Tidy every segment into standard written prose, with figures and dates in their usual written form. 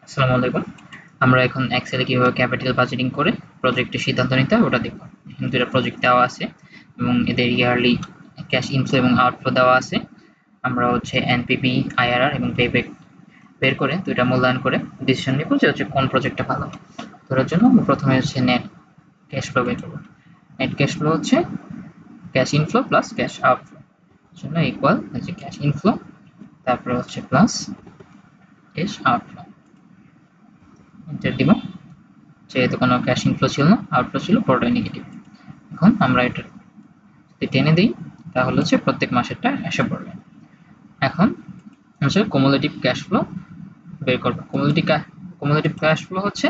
আসসালামু আলাইকুম। আমরা এখন এক্সেলে কিভাবে ক্যাপিটাল বাজেটিং করে প্রজেক্টের সিদ্ধান্ত নিতে হয় ওটা দেখব। এখানে দুটো প্রজেক্ট দেওয়া আছে এবং এদের ইয়ারলি ক্যাশ ইনফ্লো এবং আউটফ্লো দেওয়া আছে। আমরা এনপিভি, আইআরআর এবং পেব্যাক বের করে দুইটা মূল্যায়ন করে ডিসিশন নিব যে কোন প্রজেক্টটা ভালো। ধরার জন্য আমরা প্রথমে নেট ক্যাশ ফ্লো বের করব। নেট ক্যাশ ফ্লো হচ্ছে cash inflow plus cash outflow জন্য ইকুয়াল ক্যাশ ইনফ্লো তারপরে প্লাস ক্যাশ আউটফ্লো। এন্টার দিব। যেহেতু কোনো ক্যাশ ইনফ্লো ছিল না, আউটফ্লো ছিল, পুরোটাই নেগেটিভ। এখন আমরা এটা যদি টেনে দিই তাহলে প্রত্যেক মাসেরটা এসে পড়বে। এখন কুমুলেটিভ ক্যাশ ফ্লো বের করব। কুমুলেটিভ ক্যাশ ফ্লো হচ্ছে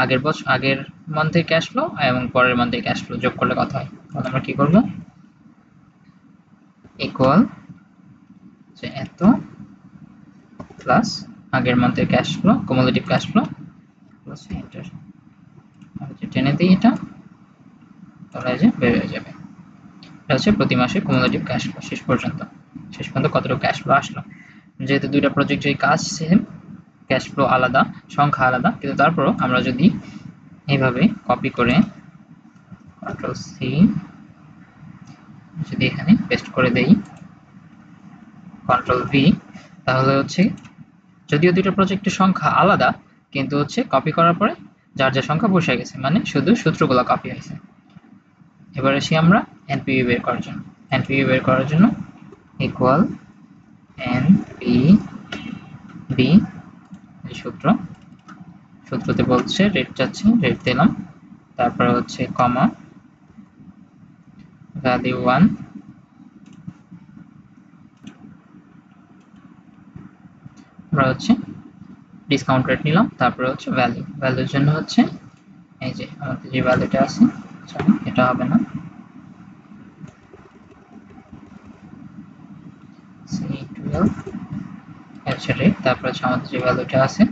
আগের মান্থের ক্যাশ ফ্লো এবং পরের মান্থের ক্যাশ ফ্লো যোগ করলে কত হয়। তাহলে আমরা কি করব, ইকুয়াল এত প্লাস আগের মান্থের cash flow, cumulative cash flow plus enter. টেনে দিই এটা, তাহলে বের হয়ে যাবে। এটা প্রতি মাসে কুমুলেটিভ ক্যাশ ফ্লো শেষ পর্যন্ত কতটুকু ক্যাশ ফ্লো আসলো। যেহেতু দুইটা প্রজেক্টের কাজ সেম, ক্যাশ ফ্লো আলাদা, সংখ্যা আলাদা, কিন্তু তারপরও আমরা যদি এইভাবে কপি করে কন্ট্রোল সি যদি এখানে পেস্ট করে দেই, কন্ট্রোল ভি, তাহলে যদিও দুইটা প্রজেক্টের সংখ্যা আলাদা, কিন্তু কপি করার পরে যার যা সংখ্যা বসে গেছে, মানে শুধু সূত্রগুলো কপি হয়েছে। এবার আসি আমরা এনপিভি বের করার জন্য ইকুয়াল এনপিভি সূত্রতে বলছে রেট চাচ্ছে, রেট দিলাম, তারপরে কমা ভ্যালিউ 1, আমরা ডিসকাউন্ট রেট নিলাম, তারপরে ভ্যালুর জন্য এই যে আমাদের যে ভ্যালুটা আছে, এটা হবে না, C12 রেট, তারপর আমাদের যে ভ্যালুটা আছে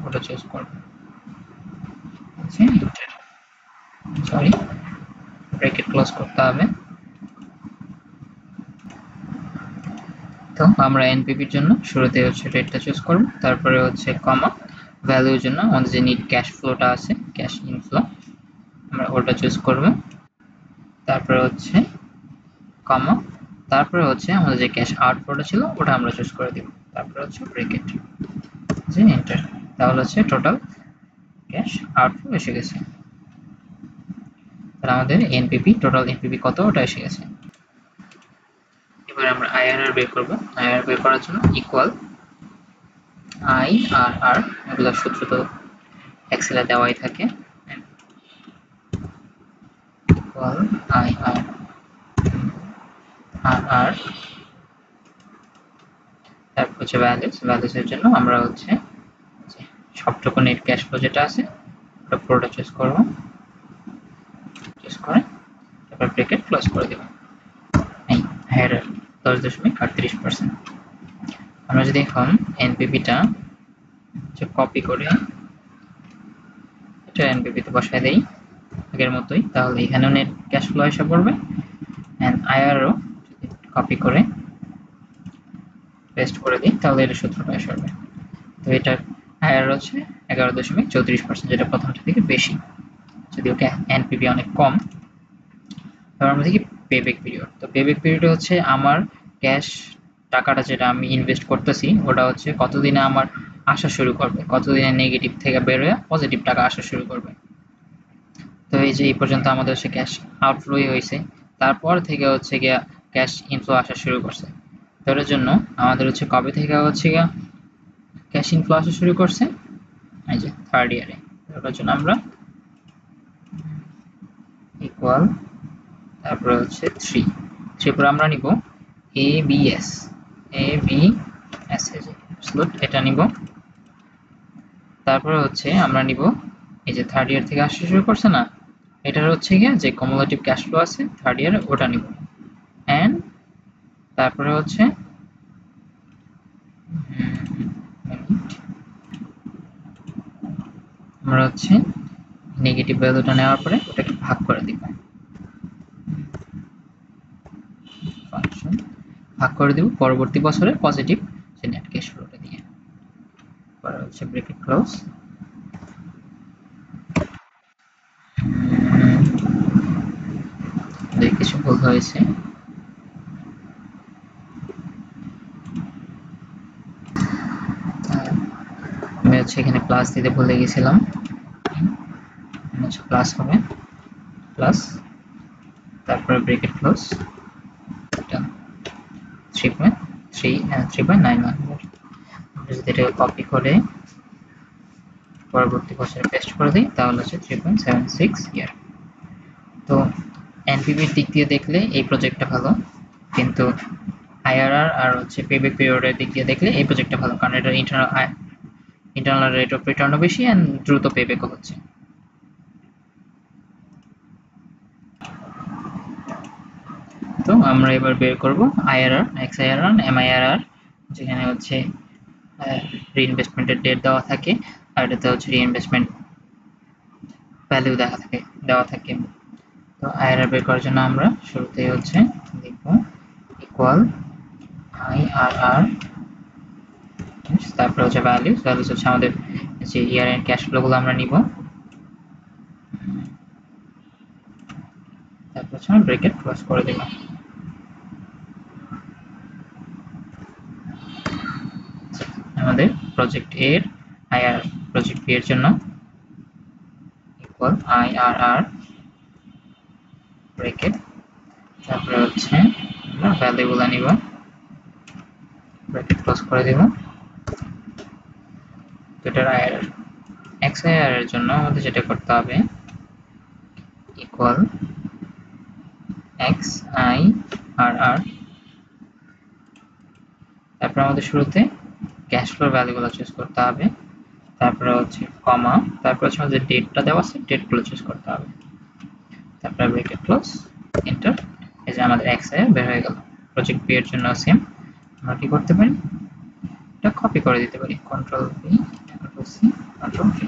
ওটা চুজ করব। সরি, ব্র্যাকেট ক্লোজ করতে হবে। তো আমরা এনপিভির জন্য শুরুতে রেটটা চুজ করব, তারপরে কমা ভ্যালুর জন্য আমাদের যে নিট ক্যাশ ফ্লোটা আছে, ক্যাশ ইনফ্লো, আমরা ওটা চুজ করব, তারপরে কমা, তারপরে আমাদের যে ক্যাশ আউটফ্লোটা ছিল ওটা আমরা চুজ করে দিব, তারপরে ব্র্যাকেট যে এন্টার। তাহলে টোটাল ক্যাশ আউটফ্লো এসে গেছে। তাহলে আমাদের টোটাল এনপিভি কত ওটা এসে গেছে। এবার আমরা আইআরআর বের করব। আইআরআর বের করার জন্য ইকুয়াল আইআরআর, এগুলো সূত্র তো এক্সেলে দেওয়াই থাকে, ইকুয়াল আইআরআর, তারপর ভ্যালুসের জন্য আমরা সবটুকু নেট ক্যাশ ফ্লো যেটা আছে ওটা পুরোটা চুজ করব, চুজ করে তারপর ব্র্যাকেট ক্লোজ করে দেব। এই হায়ার 10.38%। আমরা যদি এখন এনপিভিটা কপি করে এটা এনপিভিতে বসায় দেই আগের মতোই, তাহলে এখানেও নেট ক্যাশ ফ্লো এসে পড়বে, এন্ড আইআরও কপি করে পেস্ট করে দিই, তাহলে এটা সূত্রটা এসে পড়বে। তো এটা আইআর 11.34%, যেটা প্রথমটা থেকে বেশি, যদিও এনপিভি অনেক কম। তারপর আমরা দেখি পেব্যাক পিরিয়ড। তো পেব্যাক পিরিয়ড আমার ক্যাশ টাকাটা যেটা আমি ইনভেস্ট করতেছি ওটা কতদিনে আমার আসা শুরু করবে, কতদিনে নেগেটিভ থেকে বের হয়ে পজিটিভ টাকা আসা শুরু করবে। তো এই যে এই পর্যন্ত আমাদের ক্যাশ আউটফ্লোই হয়েছে, তারপর থেকে গিয়া ক্যাশ ইনফ্লো আসা শুরু করছে। তো এর জন্য আমাদের কবে থেকে গিয়া ক্যাশ ইনফ্লো আসা শুরু করছে, এই যে থার্ড ইয়ারে। তার জন্য আমরা ইকুয়াল, তারপরে 3 পরে আমরা নিব এবিএস, স্লুট এটা নিব, তারপরে আমরা নিব এই যে থার্ড ইয়ার থেকে আসতে শুরু করছে না, এটার গিয়া যে কুমুলেটিভ ক্যাশ ফ্লো আছে থার্ড ইয়ারে ওটা নিব, এন্ড তারপরে আমরা নেগেটিভ ভ্যালুটা নেওয়ার পরে ওটাকে ভাগ করে দিব, ভাগ করে দিব পরবর্তী বছরে পজিটিভ যে নেট ক্যাশ ফ্লোটা দিয়ে। তারপরে হচ্ছে ব্রেকেট ক্লোজ, কিছু ভুল হয়েছে। আমি হচ্ছে এখানে প্লাস দিতে ভুলে গেছিলাম, প্লাস হবে, প্লাস তারপরে ব্রেকেট ক্লোজ 3.91। যদি এটা কপি করে পরবর্তী বছরে পেস্ট করে দিই তাহলে হচ্ছে 3.76 ইয়ার। তো এনপিভির দিক দিয়ে দেখলে এই প্রজেক্টটা ভালো, কিন্তু আইআরআর আর হচ্ছে পেব্যাক পিরিয়ডের দিক দিয়ে দেখলে এই প্রজেক্টটা ভালো, কারণ এটা ইন্টারনাল রেট অফ রিটার্নও বেশি এন্ড দ্রুত পেব্যাকও হচ্ছে। তো আমরা এবার বের করব আইআরআর, এক্স আইআরআর, এমআইআরআর, যেখানে হচ্ছে রিইনভেস্টমেন্টের ডেট দেওয়া থাকে আর এটাতে হচ্ছে রিইনভেস্টমেন্ট ভ্যালু দেওয়া থাকে। তো আইআরআর বের করার জন্য আমরা শুরুতেই হচ্ছে লিখব ইকুয়াল আইআরআর, তারপরে হচ্ছে ভ্যালুস হচ্ছে আমাদের যে ইয়ার এন্ড ক্যাশ ফ্লো গুলো আমরা নিব, তারপর হচ্ছে আমরা ব্রেকেট ক্লোজ করে দেব। আমাদের প্রজেক্ট এ এর আইআরআর, প্রজেক্ট বি এর জন্য ইকুয়াল আইআরআর ব্রেকেট, তারপরে হচ্ছে আমরা ভ্যালুগুলো নিব, ব্রেকেট ক্লোজ করে দেব। এটার আইআরআর, এক্স আইআর এর জন্য আমাদের যেটা করতে হবে ইকুয়াল এক্স আই আর আর, তারপর আমাদের শুরুতে ক্যাশ ফ্লোর ভ্যালুগুলো চুজ করতে হবে, তারপরে হচ্ছে কমা, তারপর হচ্ছে আমাদের ডেটটা দেওয়া আছে ডেটগুলো চুজ করতে হবে, তারপরে ব্রেকেট ক্লোজ, এন্টার। এই যে আমাদের এক্স আই বের হয়ে গেল। প্রজেক্ট বি এর জন্য সেম, আমরা কি করতে পারি, এটা কপি করে দিতে পারি, control V, control C, control V.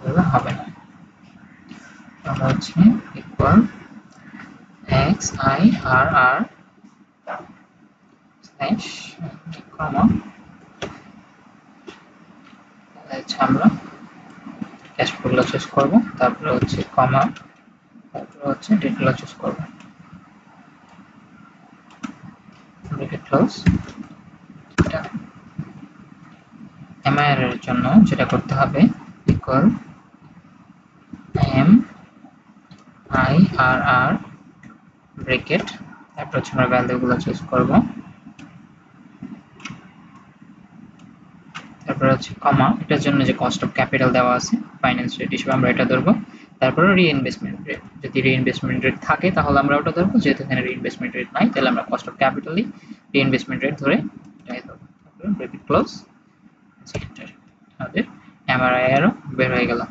এগুলো হবে না, আমরা হচ্ছে equal X I R R slash comma, আচ্ছা আমরা ক্যাশ ফ্লোগুলো চুজ করব, তারপরে হচ্ছে কমা, তারপরে হচ্ছে ডেটগুলো চুজ করব, ব্রেকেট ক্লোজ। এটা এমআইআর এর জন্য যেটা করতে হবে ইকুয়াল এম আই আর আর ব্রেকেট, তারপর হচ্ছে আমরা ভ্যালুগুলো চুজ করব, তারপর হচ্ছে কমা, এটার জন্য যে কস্ট অফ ক্যাপিটাল দেওয়া আছে ফাইন্যান্স রেট হিসেবে আমরা এটা ধরবো, তারপর রিইনভেস্টমেন্ট রেট, যদি রিইনভেস্টমেন্ট রেট থাকে তাহলে আমরা ওটা ধরবো, যেহেতু এখানে রিইনভেস্টমেন্ট রেট নাই তাহলে আমরা কস্ট অফ ক্যাপিটালই রিইনভেস্টমেন্ট রেট ধরে এটাই ধরবো। তারপর ব্রেকেট ক্লোজ, এন্টার। আমাদের এমআরআই এরও বের হয়ে গেল।